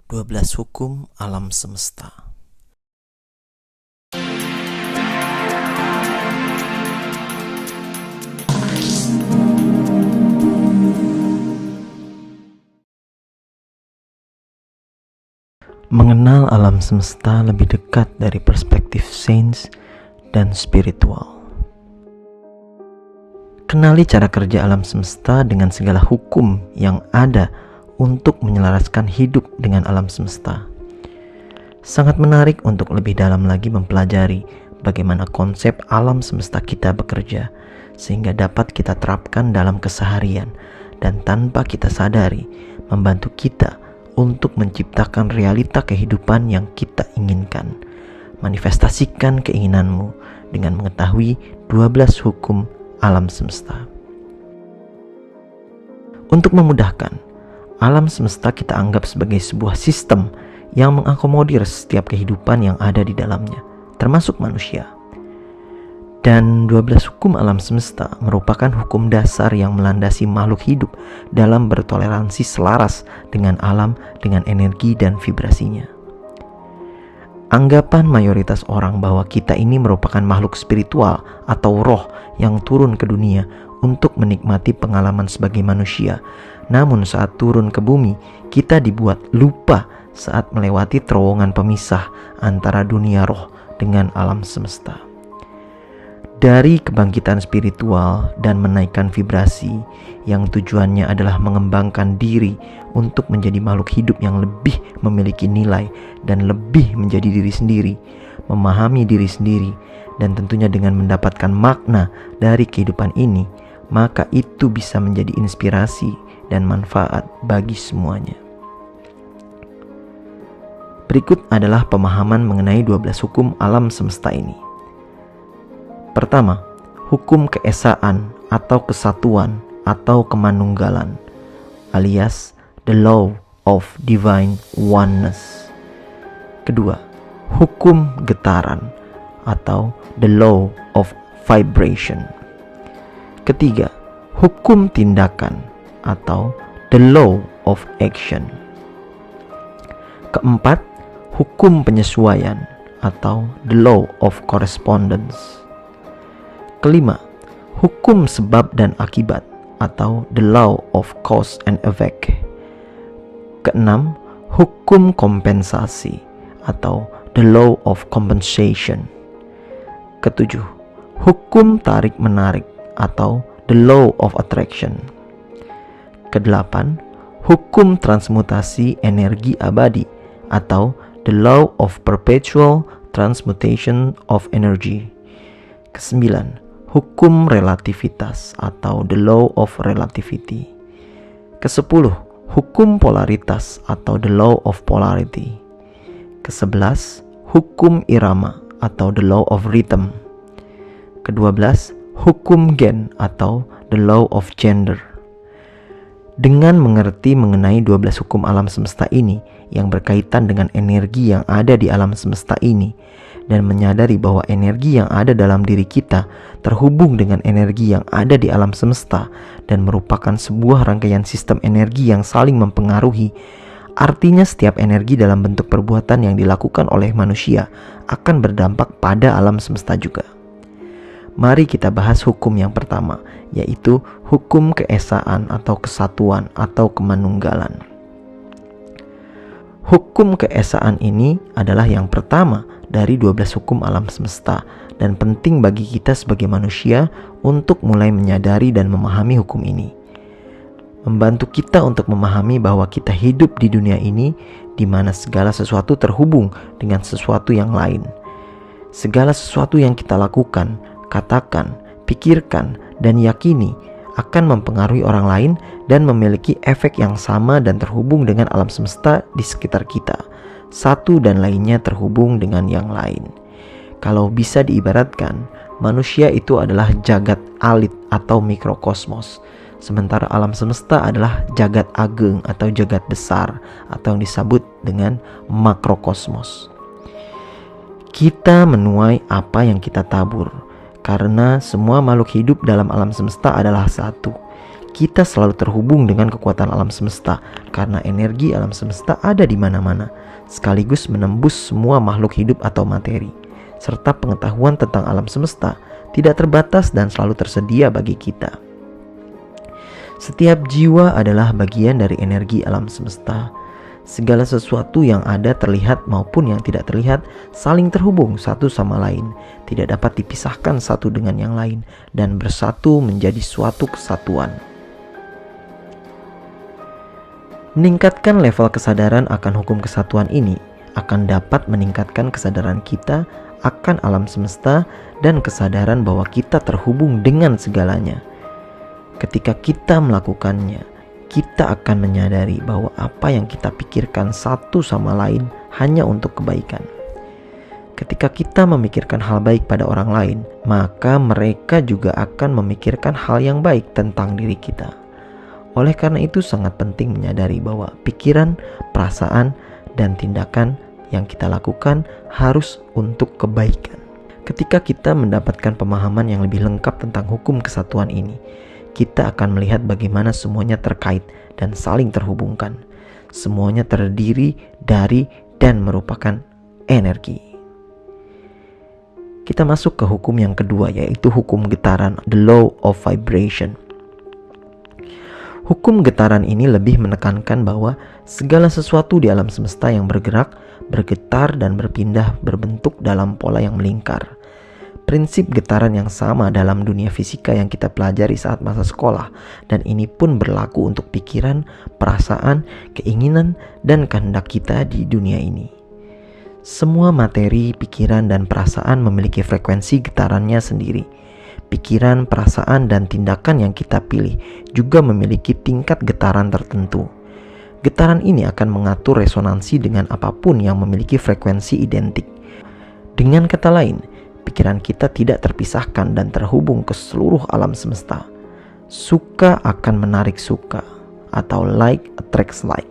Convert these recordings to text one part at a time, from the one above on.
12 Hukum Alam Semesta. Mengenal alam semesta lebih dekat dari perspektif sains dan spiritual. Kenali cara kerja alam semesta dengan segala hukum yang ada untuk menyelaraskan hidup dengan alam semesta. Sangat menarik untuk lebih dalam lagi mempelajari bagaimana konsep alam semesta kita bekerja, sehingga dapat kita terapkan dalam keseharian dan tanpa kita sadari membantu kita untuk menciptakan realita kehidupan yang kita inginkan. Manifestasikan keinginanmu dengan mengetahui 12 hukum alam semesta. Untuk memudahkan, alam semesta kita anggap sebagai sebuah sistem yang mengakomodir setiap kehidupan yang ada di dalamnya, termasuk manusia. Dan 12 hukum alam semesta merupakan hukum dasar yang melandasi makhluk hidup dalam bertoleransi selaras dengan alam, dengan energi dan vibrasinya. Anggapan mayoritas orang bahwa kita ini merupakan makhluk spiritual atau roh yang turun ke dunia untuk menikmati pengalaman sebagai manusia. Namun saat turun ke bumi, kita dibuat lupa saat melewati terowongan pemisah antara dunia roh dengan alam semesta. Dari kebangkitan spiritual dan menaikkan vibrasi yang tujuannya adalah mengembangkan diri untuk menjadi makhluk hidup yang lebih memiliki nilai dan lebih menjadi diri sendiri, memahami diri sendiri, dan tentunya dengan mendapatkan makna dari kehidupan ini, maka itu bisa menjadi inspirasi dan manfaat bagi semuanya. Berikut adalah pemahaman mengenai 12 hukum alam semesta ini. Pertama, hukum keesaan atau kesatuan atau kemanunggalan, alias the law of divine oneness. Kedua, hukum getaran atau the law of vibration. Ketiga, hukum tindakan atau the law of action. Keempat, hukum penyesuaian atau the law of correspondence. Kelima, hukum sebab dan akibat atau the law of cause and effect. Keenam, hukum kompensasi atau the law of compensation. Ketujuh, hukum tarik-menarik atau the law of attraction. Kedelapan, hukum transmutasi energi abadi atau the law of perpetual transmutation of energy. Kesembilan, hukum relativitas atau the law of relativity. Kesepuluh, hukum polaritas atau the law of polarity. Kesebelas, hukum irama atau the law of rhythm. Kedua belas, hukum gen atau the law of gender. Dengan mengerti mengenai 12 hukum alam semesta ini yang berkaitan dengan energi yang ada di alam semesta ini, dan menyadari bahwa energi yang ada dalam diri kita terhubung dengan energi yang ada di alam semesta dan merupakan sebuah rangkaian sistem energi yang saling mempengaruhi, artinya setiap energi dalam bentuk perbuatan yang dilakukan oleh manusia akan berdampak pada alam semesta juga. Mari kita bahas hukum yang pertama, yaitu hukum keesaan atau kesatuan atau kemanunggalan. Hukum keesaan ini adalah yang pertama dari 12 hukum alam semesta dan penting bagi kita sebagai manusia untuk mulai menyadari dan memahami hukum ini. Membantu kita untuk memahami bahwa kita hidup di dunia ini di mana segala sesuatu terhubung dengan sesuatu yang lain. Segala sesuatu yang kita lakukan, katakan, pikirkan, dan yakini akan mempengaruhi orang lain dan memiliki efek yang sama dan terhubung dengan alam semesta di sekitar kita. Satu dan lainnya terhubung dengan yang lain. Kalau bisa diibaratkan, manusia itu adalah jagat alit atau mikrokosmos, sementara alam semesta adalah jagat ageng atau jagat besar atau yang disebut dengan makrokosmos. Kita menuai apa yang kita tabur, karena semua makhluk hidup dalam alam semesta adalah satu. Kita selalu terhubung dengan kekuatan alam semesta karena energi alam semesta ada di mana-mana, sekaligus menembus semua makhluk hidup atau materi. Serta pengetahuan tentang alam semesta tidak terbatas dan selalu tersedia bagi kita. Setiap jiwa adalah bagian dari energi alam semesta. Segala sesuatu yang ada terlihat maupun yang tidak terlihat saling terhubung satu sama lain, tidak dapat dipisahkan satu dengan yang lain, dan bersatu menjadi suatu kesatuan. Meningkatkan level kesadaran akan hukum kesatuan ini akan dapat meningkatkan kesadaran kita akan alam semesta dan kesadaran bahwa kita terhubung dengan segalanya. Ketika kita melakukannya, kita akan menyadari bahwa apa yang kita pikirkan satu sama lain hanya untuk kebaikan. Ketika kita memikirkan hal baik pada orang lain, maka mereka juga akan memikirkan hal yang baik tentang diri kita. Oleh karena itu sangat penting menyadari bahwa pikiran, perasaan, dan tindakan yang kita lakukan harus untuk kebaikan. Ketika kita mendapatkan pemahaman yang lebih lengkap tentang hukum kesatuan ini, kita akan melihat bagaimana semuanya terkait dan saling terhubungkan. Semuanya terdiri dari dan merupakan energi. Kita masuk ke hukum yang kedua, yaitu hukum getaran, the law of vibration. Hukum getaran ini lebih menekankan bahwa segala sesuatu di alam semesta yang bergerak, bergetar, dan berpindah berbentuk dalam pola yang melingkar. Prinsip getaran yang sama dalam dunia fisika yang kita pelajari saat masa sekolah, dan ini pun berlaku untuk pikiran, perasaan, keinginan, dan kehendak kita di dunia ini. Semua materi, pikiran, dan perasaan memiliki frekuensi getarannya sendiri. Pikiran, perasaan, dan tindakan yang kita pilih juga memiliki tingkat getaran tertentu. Getaran ini akan mengatur resonansi dengan apapun yang memiliki frekuensi identik. Dengan kata lain, pikiran kita tidak terpisahkan dan terhubung ke seluruh alam semesta. Suka akan menarik suka, atau like attracts like.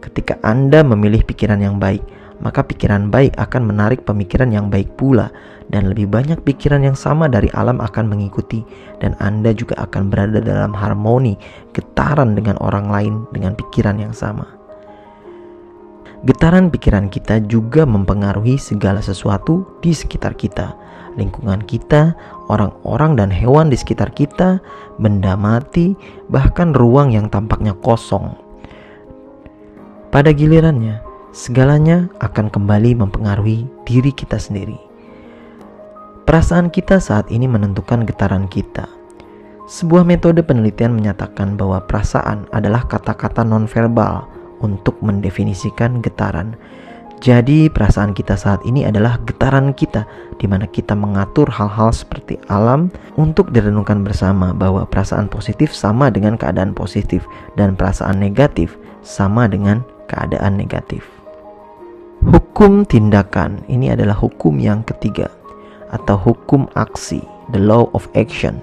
Ketika Anda memilih pikiran yang baik, maka pikiran baik akan menarik pemikiran yang baik pula, dan lebih banyak pikiran yang sama dari alam akan mengikuti, dan Anda juga akan berada dalam harmoni getaran dengan orang lain dengan pikiran yang sama. Getaran pikiran kita juga mempengaruhi segala sesuatu di sekitar kita, lingkungan kita, orang-orang dan hewan di sekitar kita, benda mati, bahkan ruang yang tampaknya kosong. Pada gilirannya, segalanya akan kembali mempengaruhi diri kita sendiri. Perasaan kita saat ini menentukan getaran kita. Sebuah metode penelitian menyatakan bahwa perasaan adalah kata-kata nonverbal untuk mendefinisikan getaran. Jadi perasaan kita saat ini adalah getaran kita, di mana kita mengatur hal-hal seperti alam untuk direnungkan bersama bahwa perasaan positif sama dengan keadaan positif dan perasaan negatif sama dengan keadaan negatif. Hukum tindakan ini adalah hukum yang ketiga, atau hukum aksi, the law of action.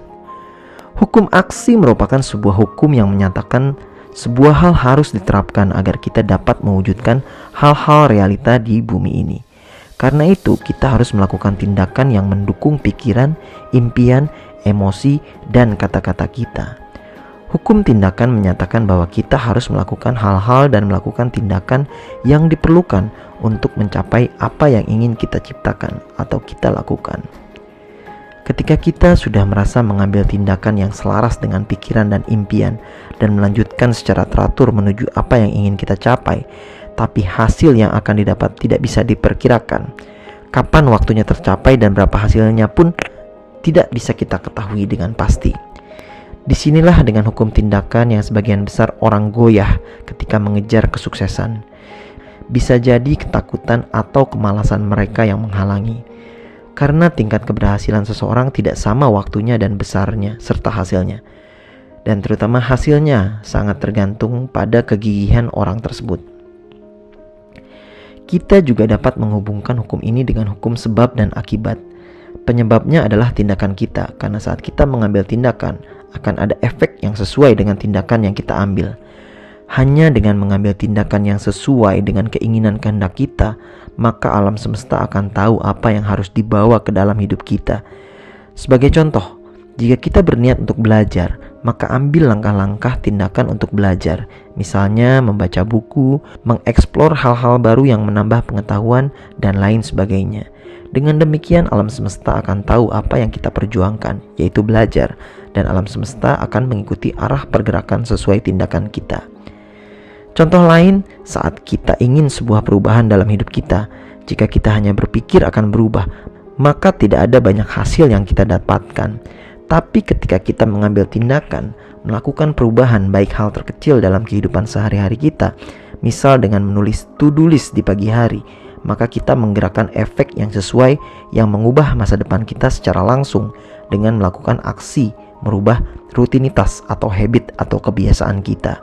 Hukum aksi merupakan sebuah hukum yang menyatakan sebuah hal harus diterapkan agar kita dapat mewujudkan hal-hal realita di bumi ini. Karena itu, kita harus melakukan tindakan yang mendukung pikiran, impian, emosi, dan kata-kata kita. Hukum tindakan menyatakan bahwa kita harus melakukan hal-hal dan melakukan tindakan yang diperlukan untuk mencapai apa yang ingin kita ciptakan atau kita lakukan. Ketika kita sudah merasa mengambil tindakan yang selaras dengan pikiran dan impian dan melanjutkan secara teratur menuju apa yang ingin kita capai, tapi hasil yang akan didapat tidak bisa diperkirakan, kapan waktunya tercapai dan berapa hasilnya pun tidak bisa kita ketahui dengan pasti. Disinilah dengan hukum tindakan yang sebagian besar orang goyah ketika mengejar kesuksesan. Bisa jadi ketakutan atau kemalasan mereka yang menghalangi. Karena tingkat keberhasilan seseorang tidak sama waktunya dan besarnya serta hasilnya. Dan terutama hasilnya sangat tergantung pada kegigihan orang tersebut. Kita juga dapat menghubungkan hukum ini dengan hukum sebab dan akibat. Penyebabnya adalah tindakan kita, karena saat kita mengambil tindakan, akan ada efek yang sesuai dengan tindakan yang kita ambil. Hanya dengan mengambil tindakan yang sesuai dengan keinginan kehendak kita, maka alam semesta akan tahu apa yang harus dibawa ke dalam hidup kita. Sebagai contoh, jika kita berniat untuk belajar, maka ambil langkah-langkah tindakan untuk belajar. Misalnya membaca buku, mengeksplor hal-hal baru yang menambah pengetahuan, dan lain sebagainya. Dengan demikian alam semesta akan tahu apa yang kita perjuangkan, yaitu belajar, dan alam semesta akan mengikuti arah pergerakan sesuai tindakan kita. Contoh lain, saat kita ingin sebuah perubahan dalam hidup kita, jika kita hanya berpikir akan berubah, maka tidak ada banyak hasil yang kita dapatkan. Tapi ketika kita mengambil tindakan, melakukan perubahan baik hal terkecil dalam kehidupan sehari-hari kita, misal dengan menulis to-do list di pagi hari, maka kita menggerakkan efek yang sesuai yang mengubah masa depan kita secara langsung dengan melakukan aksi merubah rutinitas atau habit atau kebiasaan kita.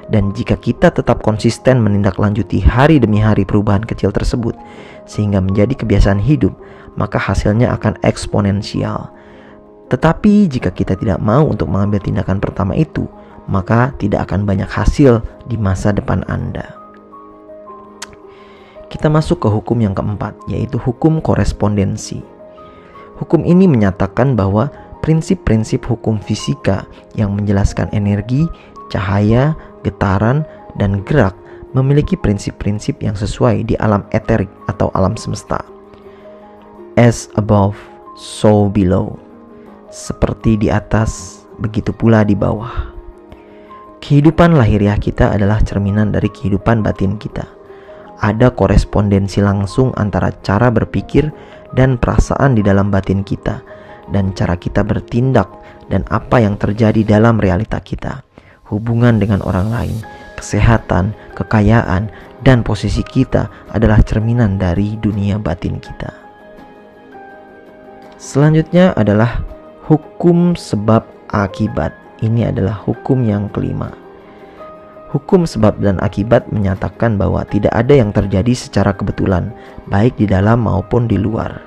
Dan jika kita tetap konsisten menindaklanjuti hari demi hari perubahan kecil tersebut sehingga menjadi kebiasaan hidup, maka hasilnya akan eksponensial. Tetapi jika kita tidak mau untuk mengambil tindakan pertama itu, maka tidak akan banyak hasil di masa depan Anda. Kita masuk ke hukum yang keempat, yaitu hukum korespondensi. Hukum ini menyatakan bahwa prinsip-prinsip hukum fisika yang menjelaskan energi, cahaya, getaran, dan gerak memiliki prinsip-prinsip yang sesuai di alam eterik atau alam semesta. As above, so below. Seperti di atas, begitu pula di bawah. Kehidupan lahiriah kita adalah cerminan dari kehidupan batin kita. Ada korespondensi langsung antara cara berpikir dan perasaan di dalam batin kita, dan cara kita bertindak dan apa yang terjadi dalam realita kita. Hubungan dengan orang lain, kesehatan, kekayaan, dan posisi kita adalah cerminan dari dunia batin kita. Selanjutnya adalah hukum sebab akibat. Ini adalah hukum yang kelima. Hukum sebab dan akibat menyatakan bahwa tidak ada yang terjadi secara kebetulan, baik di dalam maupun di luar.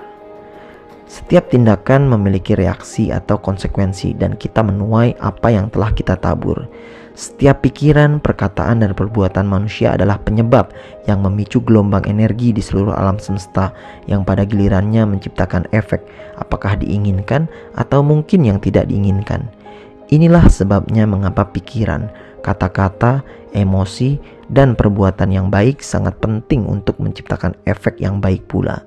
Setiap tindakan memiliki reaksi atau konsekuensi, dan kita menuai apa yang telah kita tabur. Setiap pikiran, perkataan, dan perbuatan manusia adalah penyebab yang memicu gelombang energi di seluruh alam semesta yang pada gilirannya menciptakan efek, apakah diinginkan atau mungkin yang tidak diinginkan. Inilah sebabnya mengapa pikiran, kata-kata, emosi, dan perbuatan yang baik sangat penting untuk menciptakan efek yang baik pula.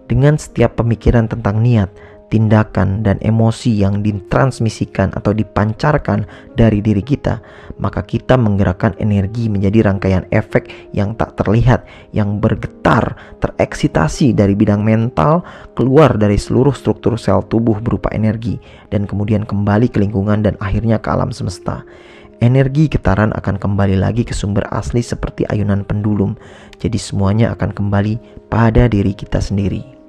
Dengan setiap pemikiran tentang niat, tindakan, dan emosi yang ditransmisikan atau dipancarkan dari diri kita, maka kita menggerakkan energi menjadi rangkaian efek yang tak terlihat, yang bergetar, tereksitasi dari bidang mental, keluar dari seluruh struktur sel tubuh berupa energi, dan kemudian kembali ke lingkungan dan akhirnya ke alam semesta. Energi getaran akan kembali lagi ke sumber asli seperti ayunan pendulum, jadi semuanya akan kembali pada diri kita sendiri.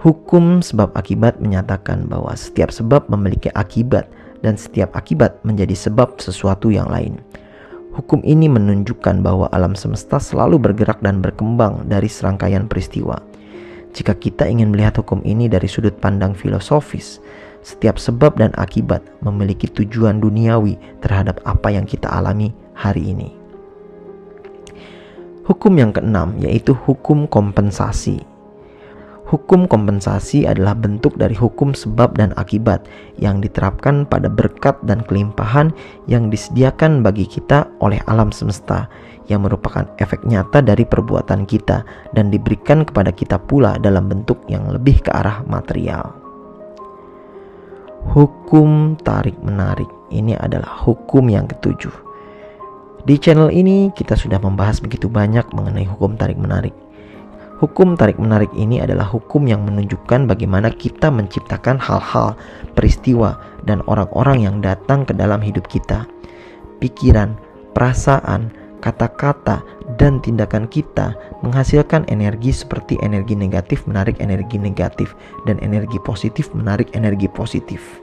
Hukum sebab akibat menyatakan bahwa setiap sebab memiliki akibat dan setiap akibat menjadi sebab sesuatu yang lain. Hukum ini menunjukkan bahwa alam semesta selalu bergerak dan berkembang dari serangkaian peristiwa. Jika kita ingin melihat hukum ini dari sudut pandang filosofis, setiap sebab dan akibat memiliki tujuan duniawi terhadap apa yang kita alami hari ini. Hukum yang keenam yaitu hukum kompensasi. Hukum kompensasi adalah bentuk dari hukum sebab dan akibat yang diterapkan pada berkat dan kelimpahan yang disediakan bagi kita oleh alam semesta, yang merupakan efek nyata dari perbuatan kita dan diberikan kepada kita pula dalam bentuk yang lebih ke arah material. Hukum tarik-menarik ini adalah hukum yang ketujuh. Di channel ini kita sudah membahas begitu banyak mengenai hukum tarik-menarik. Hukum tarik-menarik ini adalah hukum yang menunjukkan bagaimana kita menciptakan hal-hal, peristiwa, dan orang-orang yang datang ke dalam hidup kita. Pikiran, perasaan, kata-kata, dan tindakan kita menghasilkan energi seperti energi negatif menarik energi negatif dan energi positif menarik energi positif.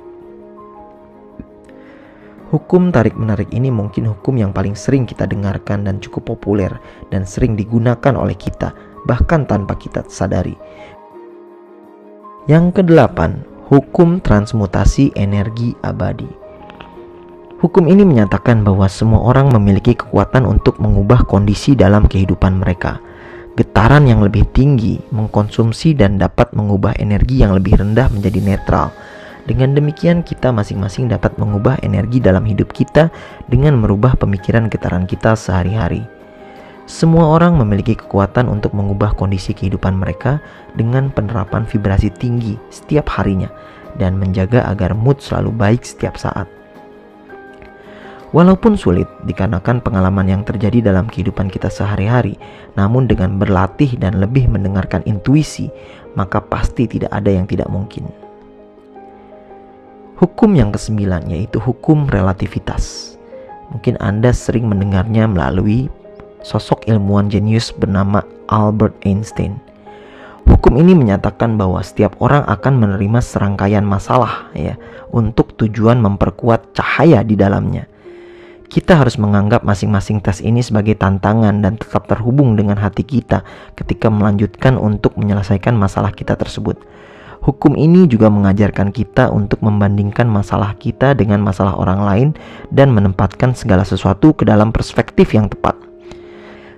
Hukum tarik-menarik ini mungkin hukum yang paling sering kita dengarkan dan cukup populer dan sering digunakan oleh kita, bahkan tanpa kita sadari. Yang kedelapan, hukum transmutasi energi abadi. Hukum ini menyatakan bahwa semua orang memiliki kekuatan untuk mengubah kondisi dalam kehidupan mereka. Getaran yang lebih tinggi mengkonsumsi dan dapat mengubah energi yang lebih rendah menjadi netral, Dengan demikian kita masing-masing dapat mengubah energi dalam hidup kita dengan merubah pemikiran getaran kita sehari-hari. Semua orang memiliki kekuatan untuk mengubah kondisi kehidupan mereka dengan penerapan vibrasi tinggi setiap harinya dan menjaga agar mood selalu baik setiap saat. Walaupun sulit dikarenakan pengalaman yang terjadi dalam kehidupan kita sehari-hari, namun dengan berlatih dan lebih mendengarkan intuisi, maka pasti tidak ada yang tidak mungkin. Hukum yang ke-9 yaitu hukum relativitas. Mungkin Anda sering mendengarnya melalui sosok ilmuwan jenius bernama Albert Einstein. Hukum ini menyatakan bahwa setiap orang akan menerima serangkaian masalah untuk tujuan memperkuat cahaya di dalamnya. Kita harus menganggap masing-masing tes ini sebagai tantangan dan tetap terhubung dengan hati kita ketika melanjutkan untuk menyelesaikan masalah kita tersebut. Hukum ini juga mengajarkan kita untuk membandingkan masalah kita dengan masalah orang lain dan menempatkan segala sesuatu ke dalam perspektif yang tepat.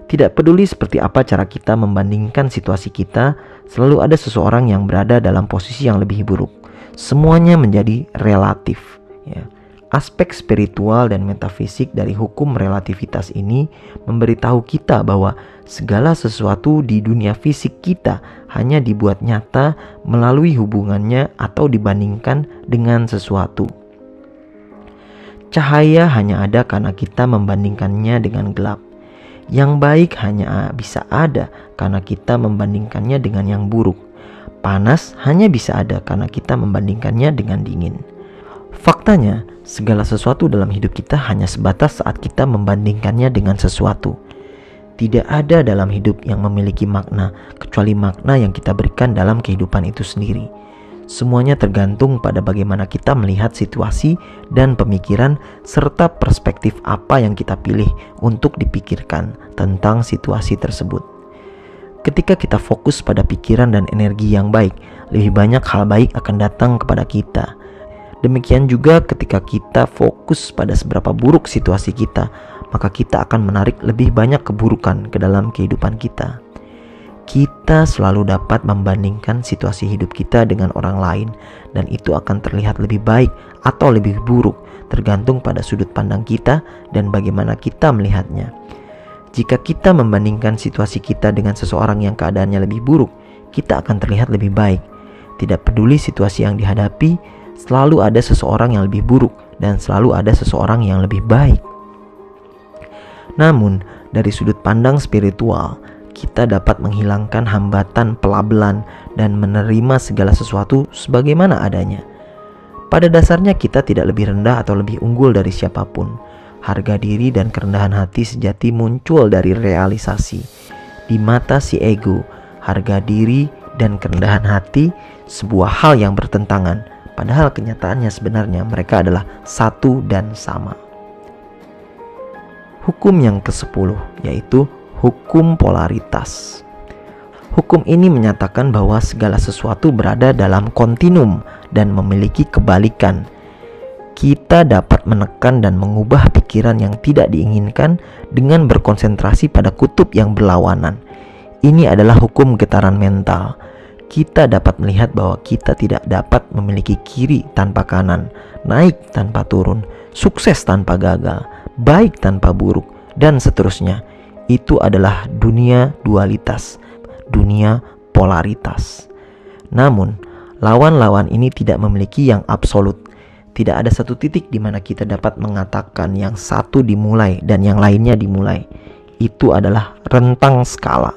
Tidak peduli seperti apa cara kita membandingkan situasi kita, selalu ada seseorang yang berada dalam posisi yang lebih buruk. Semuanya menjadi relatif. Aspek spiritual dan metafisik dari hukum relativitas ini memberitahu kita bahwa segala sesuatu di dunia fisik kita hanya dibuat nyata melalui hubungannya atau dibandingkan dengan sesuatu. Cahaya hanya ada karena kita membandingkannya dengan gelap. Yang baik hanya bisa ada karena kita membandingkannya dengan yang buruk. Panas hanya bisa ada karena kita membandingkannya dengan dingin. Faktanya, segala sesuatu dalam hidup kita hanya sebatas saat kita membandingkannya dengan sesuatu. Tidak ada dalam hidup yang memiliki makna kecuali makna yang kita berikan dalam kehidupan itu sendiri. Semuanya tergantung pada bagaimana kita melihat situasi dan pemikiran serta perspektif apa yang kita pilih untuk dipikirkan tentang situasi tersebut. Ketika kita fokus pada pikiran dan energi yang baik, lebih banyak hal baik akan datang kepada kita. Demikian juga ketika kita fokus pada seberapa buruk situasi kita, maka kita akan menarik lebih banyak keburukan ke dalam kehidupan kita. Kita selalu dapat membandingkan situasi hidup kita dengan orang lain, dan itu akan terlihat lebih baik atau lebih buruk tergantung pada sudut pandang kita dan bagaimana kita melihatnya. Jika kita membandingkan situasi kita dengan seseorang yang keadaannya lebih buruk, kita akan terlihat lebih baik. Tidak peduli situasi yang dihadapi, selalu ada seseorang yang lebih buruk dan selalu ada seseorang yang lebih baik. Namun, dari sudut pandang spiritual, kita dapat menghilangkan hambatan pelabelan dan menerima segala sesuatu sebagaimana adanya. Pada dasarnya kita tidak lebih rendah atau lebih unggul dari siapapun. Harga diri dan kerendahan hati sejati muncul dari realisasi. Di mata si ego, harga diri dan kerendahan hati sebuah hal yang bertentangan. Padahal kenyataannya sebenarnya mereka adalah satu dan sama. Hukum yang ke-10 yaitu hukum polaritas. Hukum ini menyatakan bahwa segala sesuatu berada dalam kontinum dan memiliki kebalikan. Kita dapat menekan dan mengubah pikiran yang tidak diinginkan dengan berkonsentrasi pada kutub yang berlawanan. Ini adalah hukum getaran mental. Kita dapat melihat bahwa kita tidak dapat memiliki kiri tanpa kanan, naik tanpa turun, sukses tanpa gagal, baik tanpa buruk, dan seterusnya. Itu adalah dunia dualitas, dunia polaritas. Namun, lawan-lawan ini tidak memiliki yang absolut. Tidak ada satu titik di mana kita dapat mengatakan yang satu dimulai dan yang lainnya dimulai. Itu adalah rentang skala.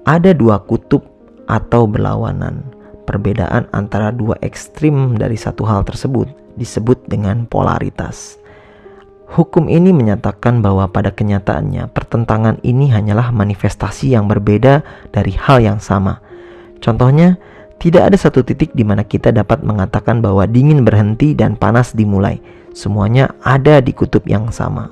Ada dua kutub atau berlawanan. Perbedaan antara dua ekstrim dari satu hal tersebut disebut dengan polaritas. Hukum ini menyatakan bahwa pada kenyataannya pertentangan ini hanyalah manifestasi yang berbeda dari hal yang sama. Contohnya, tidak ada satu titik di mana kita dapat mengatakan bahwa dingin berhenti dan panas dimulai. Semuanya ada di kutub yang sama.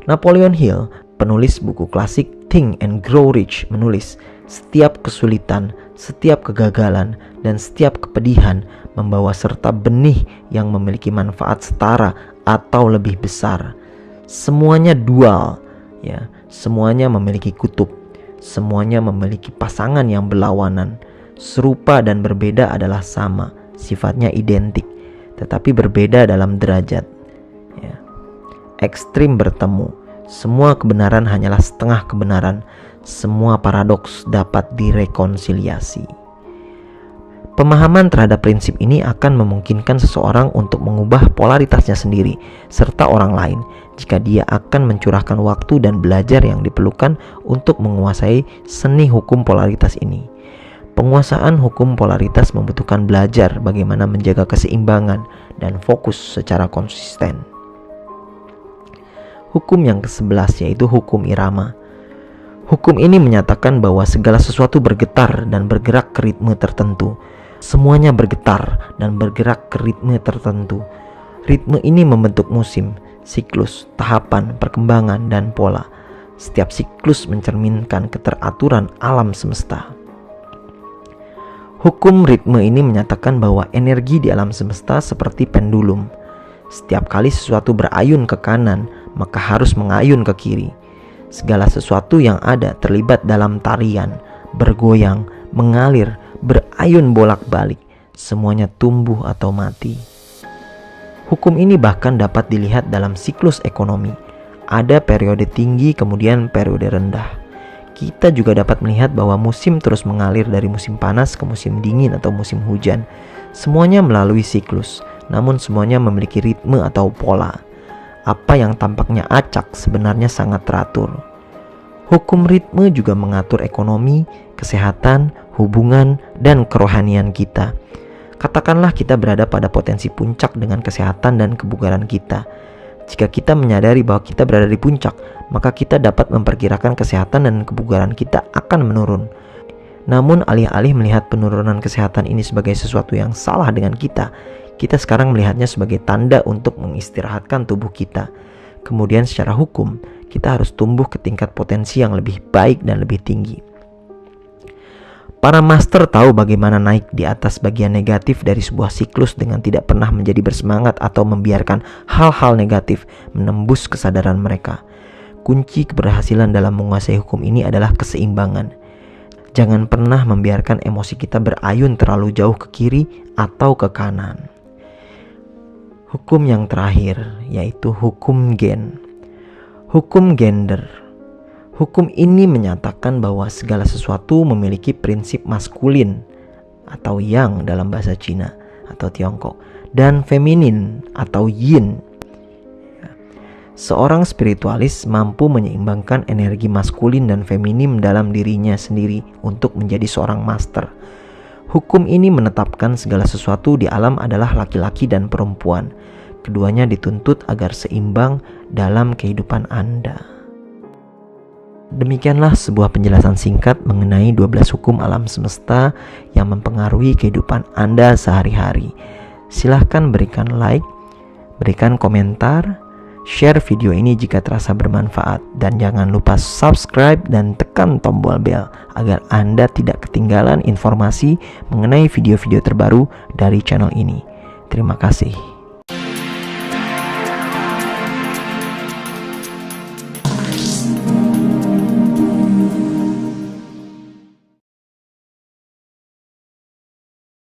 Napoleon Hill, penulis buku klasik Think and Grow Rich, menulis, setiap kesulitan, setiap kegagalan, dan setiap kepedihan membawa serta benih yang memiliki manfaat setara atau lebih besar. Semuanya dual, semuanya memiliki kutub, semuanya memiliki pasangan yang berlawanan. Serupa dan berbeda adalah sama, sifatnya identik, tetapi berbeda dalam derajat. Ya. Ekstrim bertemu, semua kebenaran hanyalah setengah kebenaran, semua paradoks dapat direkonsiliasi. Pemahaman terhadap prinsip ini akan memungkinkan seseorang untuk mengubah polaritasnya sendiri serta orang lain jika dia akan mencurahkan waktu dan belajar yang diperlukan untuk menguasai seni hukum polaritas ini. Penguasaan hukum polaritas membutuhkan belajar bagaimana menjaga keseimbangan dan fokus secara konsisten. Hukum yang ke-11 yaitu hukum irama. Hukum ini menyatakan bahwa segala sesuatu bergetar dan bergerak ke ritme tertentu. Semuanya bergetar dan bergerak ke ritme tertentu. Ritme ini membentuk musim, siklus, tahapan, perkembangan, dan pola. Setiap siklus mencerminkan keteraturan alam semesta. Hukum ritme ini menyatakan bahwa energi di alam semesta seperti pendulum. Setiap kali sesuatu berayun ke kanan, maka harus mengayun ke kiri. Segala sesuatu yang ada terlibat dalam tarian, bergoyang, mengalir, berayun bolak-balik, semuanya tumbuh atau mati. Hukum ini bahkan dapat dilihat dalam siklus ekonomi. Ada periode tinggi kemudian periode rendah. Kita juga dapat melihat bahwa musim terus mengalir dari musim panas ke musim dingin atau musim hujan. Semuanya melalui siklus, namun semuanya memiliki ritme atau pola. Apa yang tampaknya acak sebenarnya sangat teratur. Hukum ritme juga mengatur ekonomi, kesehatan, hubungan, dan kerohanian kita. Katakanlah kita berada pada potensi puncak dengan kesehatan dan kebugaran kita. Jika kita menyadari bahwa kita berada di puncak, maka kita dapat memperkirakan kesehatan dan kebugaran kita akan menurun. Namun alih-alih melihat penurunan kesehatan ini sebagai sesuatu yang salah dengan kita sekarang melihatnya sebagai tanda untuk mengistirahatkan tubuh kita. Kemudian secara hukum, kita harus tumbuh ke tingkat potensi yang lebih baik dan lebih tinggi. Para master tahu bagaimana naik di atas bagian negatif dari sebuah siklus dengan tidak pernah menjadi bersemangat atau membiarkan hal-hal negatif menembus kesadaran mereka. Kunci keberhasilan dalam menguasai hukum ini adalah keseimbangan. Jangan pernah membiarkan emosi kita berayun terlalu jauh ke kiri atau ke kanan. Hukum yang terakhir yaitu hukum gen. Hukum gender. Hukum ini menyatakan bahwa segala sesuatu memiliki prinsip maskulin atau yang dalam bahasa Cina atau Tiongkok dan feminin atau yin. Seorang spiritualis mampu menyeimbangkan energi maskulin dan feminim dalam dirinya sendiri untuk menjadi seorang master. Hukum ini menetapkan segala sesuatu di alam adalah laki-laki dan perempuan. Keduanya dituntut agar seimbang dalam kehidupan Anda. Demikianlah sebuah penjelasan singkat mengenai 12 hukum alam semesta yang mempengaruhi kehidupan Anda sehari-hari. Silahkan berikan like, berikan komentar, share video ini jika terasa bermanfaat, dan jangan lupa subscribe dan tekan tombol bel agar Anda tidak ketinggalan informasi mengenai video-video terbaru dari channel ini. Terima kasih.